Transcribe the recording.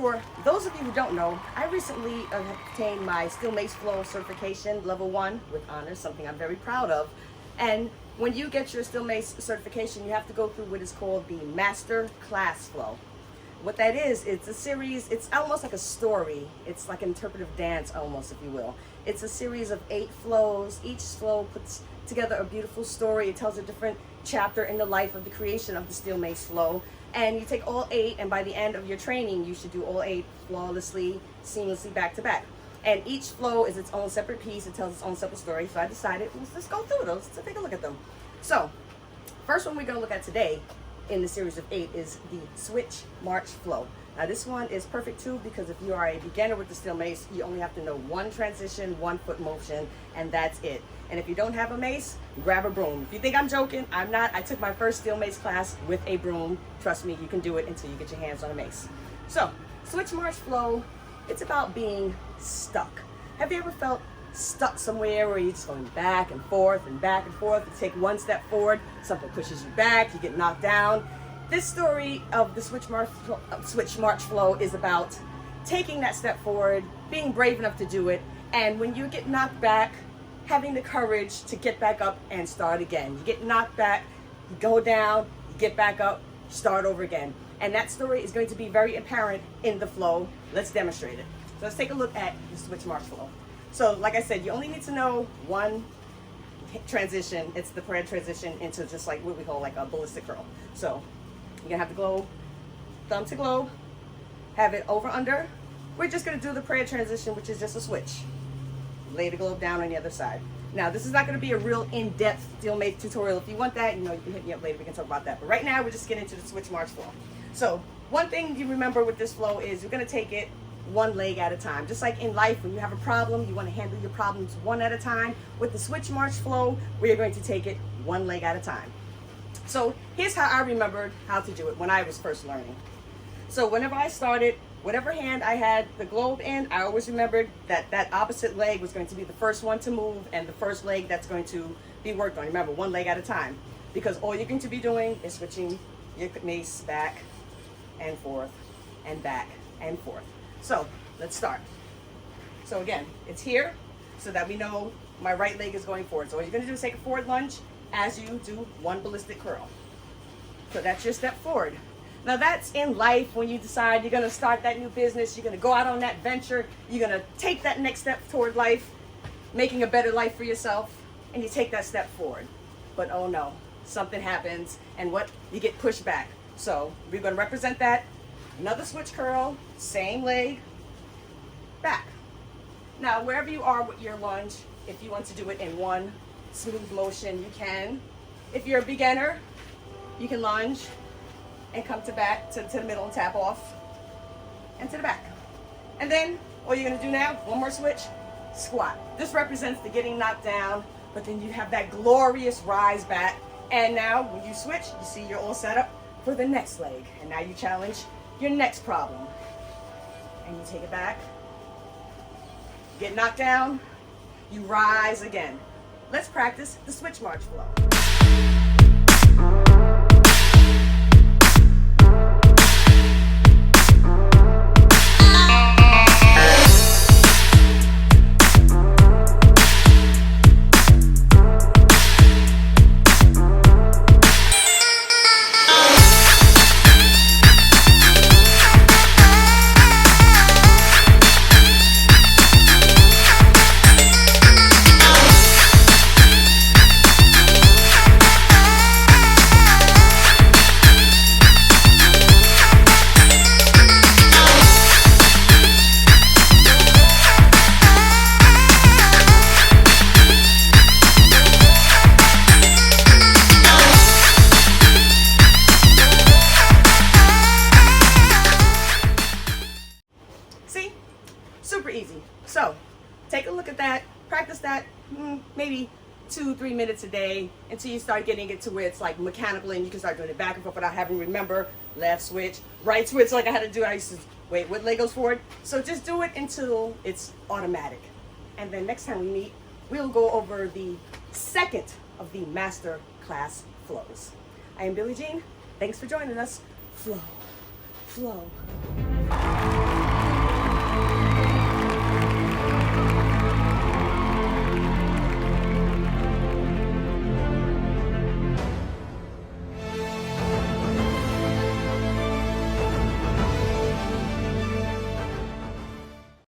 For those of you who don't know, I recently obtained my Steel Mace Flow certification, level 1, with honors, something I'm very proud of. And when you get your Steel Mace certification, you have to go through what is called the Master Class Flow. What that is, it's a series, it's almost like a story. It's like an interpretive dance almost, if you will. It's a series of 8 flows. Each flow puts together a beautiful story. It tells a different chapter in the life of the creation of the Steel Mace Flow. And you take all 8, and by the end of your training, you should do all 8 flawlessly, seamlessly, back to back. And each flow is its own separate piece. It tells its own separate story. So I decided, let's go through those to take a look at them. So, first one we're going to look at today in the series of 8 is the Switch March Flow. Now this one is perfect too, because if you are a beginner with the Steel Mace, you only have to know 1 transition, 1 foot motion, and that's it. And if you don't have a mace, grab a broom. If you think I'm joking, I'm not. I took my first Steel Mace class with a broom. Trust me, you can do it until you get your hands on a mace. So, Switch March Flow, it's about being stuck. Have you ever felt stuck somewhere where you're just going back and forth and back and forth? You take 1 step forward, something pushes you back, you get knocked down. This story of the Switch March Flow is about taking that step forward, being brave enough to do it, and when you get knocked back, having the courage to get back up and start again. You get knocked back, you go down, you get back up, start over again. And that story is going to be very apparent in the flow. Let's demonstrate it. So let's take a look at the Switch March Flow. So like I said, you only need to know 1 transition. It's the prayer transition into just like what we call like a ballistic curl. So you're gonna have the globe, thumb to globe, have it over under. We're just gonna do the prayer transition, which is just a switch. Lay the globe down on the other side. Now this is not gonna be a real in-depth Steel Mace tutorial. If you want that, you know, you can hit me up later, we can talk about that. But right now we're just getting into the Switch March Flow. So one thing you remember with this flow is you're gonna take it 1 leg at a time. Just like in life, when you have a problem, you want to handle your problems 1 at a time. With the Switch March Flow, we are going to take it 1 leg at a time. So here's how I remembered how to do it when I was first learning. So whenever I started, whatever hand I had the globe in, I always remembered that that opposite leg was going to be the first one to move and the first leg that's going to be worked on. Remember, 1 leg at a time, because all you're going to be doing is switching your mace back and forth and back and forth. So let's start. So again, it's here so that we know my right leg is going forward. So all you're going to do is take a forward lunge as you do 1 ballistic curl. So that's your step forward. Now that's in life when you decide you're going to start that new business, you're going to go out on that venture, you're going to take that next step toward life, making a better life for yourself, and you take that step forward. But oh no, something happens and what? You get pushed back. So we're going to represent that. Another switch curl, same leg, back. Now, wherever you are with your lunge, if you want to do it in 1 smooth motion, you can. If you're a beginner, you can lunge and come to back, to the middle and tap off, and to the back. And then, all you're gonna do now, 1 more switch, squat. This represents the getting knocked down, but then you have that glorious rise back. And now, when you switch, you see you're all set up for the next leg. And now you challenge your next problem. And you take it back, get knocked down, you rise again. Let's practice the Switch March Flow. Super easy. So take a look at that, practice that maybe 2-3 minutes a day until you start getting it to where it's like mechanical and you can start doing it back and forth without having to remember left switch, right switch like I had to do. I used to wait, what leg goes forward? So just do it until it's automatic. And then next time we meet, we'll go over the second of the Master Class Flows. I am Billie Jean. Thanks for joining us. Flow, flow.